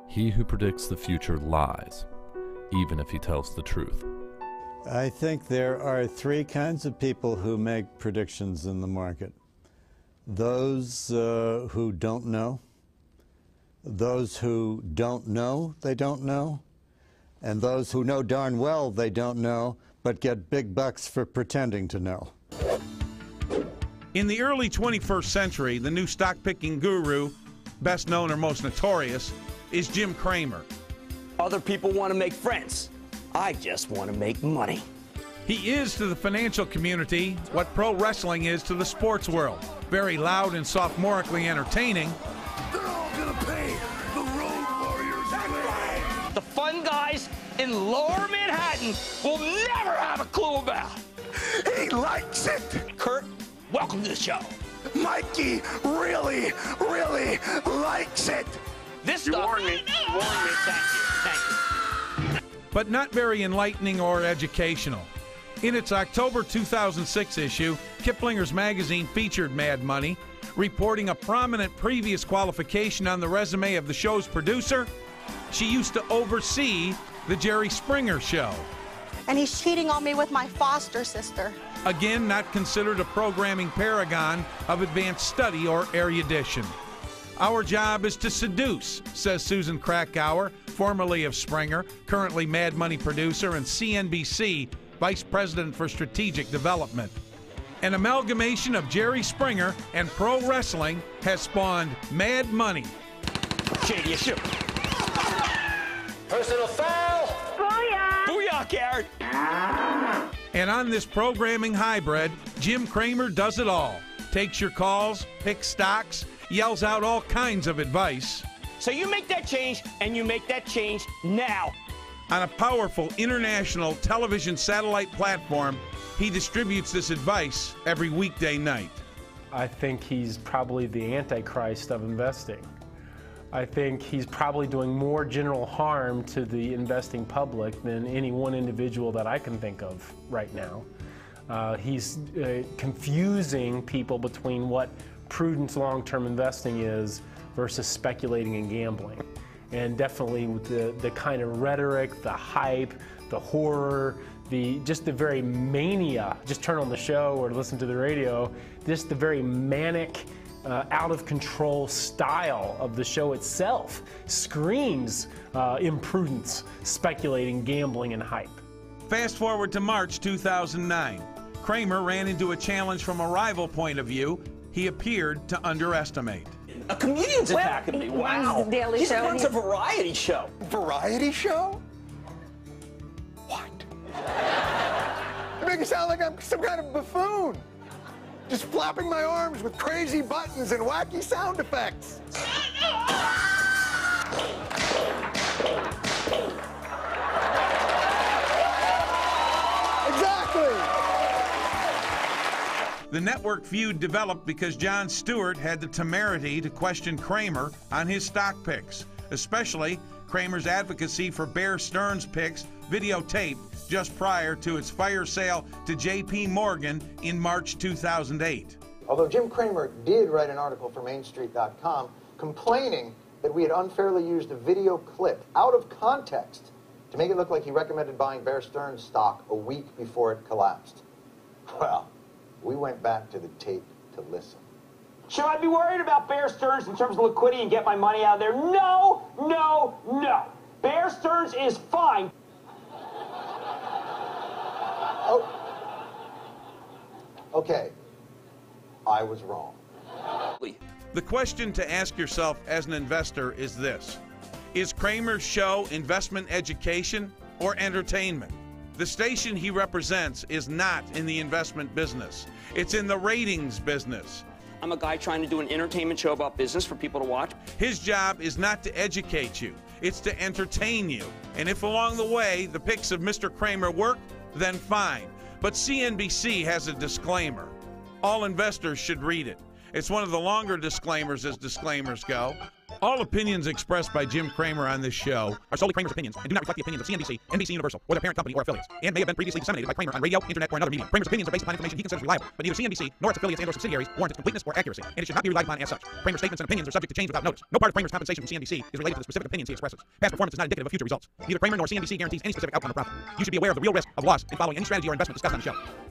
He who predicts the future lies, even if he tells the truth. I think there are three kinds of people who make predictions in the market. Those who don't know, those who don't know they don't know, and those who know darn well they don't know, but get big bucks for pretending to know. In the early 21st century, the new stock-picking guru, best known or most notorious, is Jim Cramer. Other people want to make friends. I just want to make money. He is to the financial community what pro wrestling is to the sports world. Very loud and sophomorically entertaining. They're all gonna pay the Road Warriors way. The fun guys in Lower Manhattan will never have a clue about. He likes it. Kurt, welcome to the show. Mikey really, really likes it. This stuff. You warned me. Thank you. But not very enlightening or educational. In its October 2006 issue, Kiplinger's magazine featured Mad Money, reporting a prominent previous qualification on the resume of the show's producer. She used to oversee the Jerry Springer Show. And he's cheating on me with my foster sister. Again, not considered a programming paragon of advanced study or erudition. Our job is to seduce, says Susan Krakauer, formerly of Springer, currently Mad Money producer and CNBC Vice President for Strategic Development. An amalgamation of Jerry Springer and pro wrestling has spawned Mad Money. Shady, you shoot. Personal foul. Booyah! Booyah, Karen. And on this programming hybrid, Jim Cramer does it all. Takes your calls, picks stocks, yells out all kinds of advice. So you make that change, and you make that change now. On a powerful international television satellite platform, he distributes this advice every weekday night. I think he's probably the antichrist of investing. I think he's probably doing more general harm to the investing public than any one individual that I can think of right now. He's confusing people between what prudent long-term investing is versus speculating and gambling. And definitely with the kind of rhetoric, the hype, the horror, just the very mania. Just turn on the show or listen to the radio, just the very manic, out of control style of the show itself screams imprudence, speculating, gambling, and hype. Fast forward to March 2009. Cramer ran into a challenge from a rival point of view he appeared to underestimate. A comedian's attacking me. Wow. Daily He Show. runs a variety show. Variety show? What? You make it sound like I'm some kind of buffoon. Just flapping my arms with crazy buttons and wacky sound effects. Exactly. The network feud developed because Jon Stewart had the temerity to question Cramer on his stock picks, especially Cramer's advocacy for Bear Stearns picks videotaped just prior to its fire sale to J.P. Morgan in March 2008. Although Jim Cramer did write an article for MainStreet.com complaining that we had unfairly used a video clip out of context to make it look like he recommended buying Bear Stearns stock a week before it collapsed. Well, we went back to the tape to listen. Should I be worried about Bear Stearns in terms of liquidity and get my money out of there? No, no, no. Bear Stearns is fine. Oh. Okay. I was wrong. The question to ask yourself as an investor is this: is Cramer's show investment education or entertainment? The station he represents is not in the investment business. It's in the ratings business. I'm a guy trying to do an entertainment show about business for people to watch. His job is not to educate you, it's to entertain you. And if along the way the picks of Mr. Cramer work, then fine. But CNBC has a disclaimer. All investors should read it. It's one of the longer disclaimers as disclaimers go. All opinions expressed by Jim Cramer on this show are solely Cramer's opinions and do not reflect the opinions of CNBC, NBC Universal, or their parent company or affiliates, and may have been previously disseminated by Cramer on radio, internet, or another medium. Cramer's opinions are based upon information he considers reliable, but neither CNBC nor its affiliates and/or subsidiaries warrant its completeness or accuracy, and it should not be relied upon as such. Cramer's statements and opinions are subject to change without notice. No part of Cramer's compensation from CNBC is related to the specific opinions he expresses. Past performance is not indicative of future results. Neither Cramer nor CNBC guarantees any specific outcome or profit. You should be aware of the real risk of loss in following any strategy or investment discussed on the show.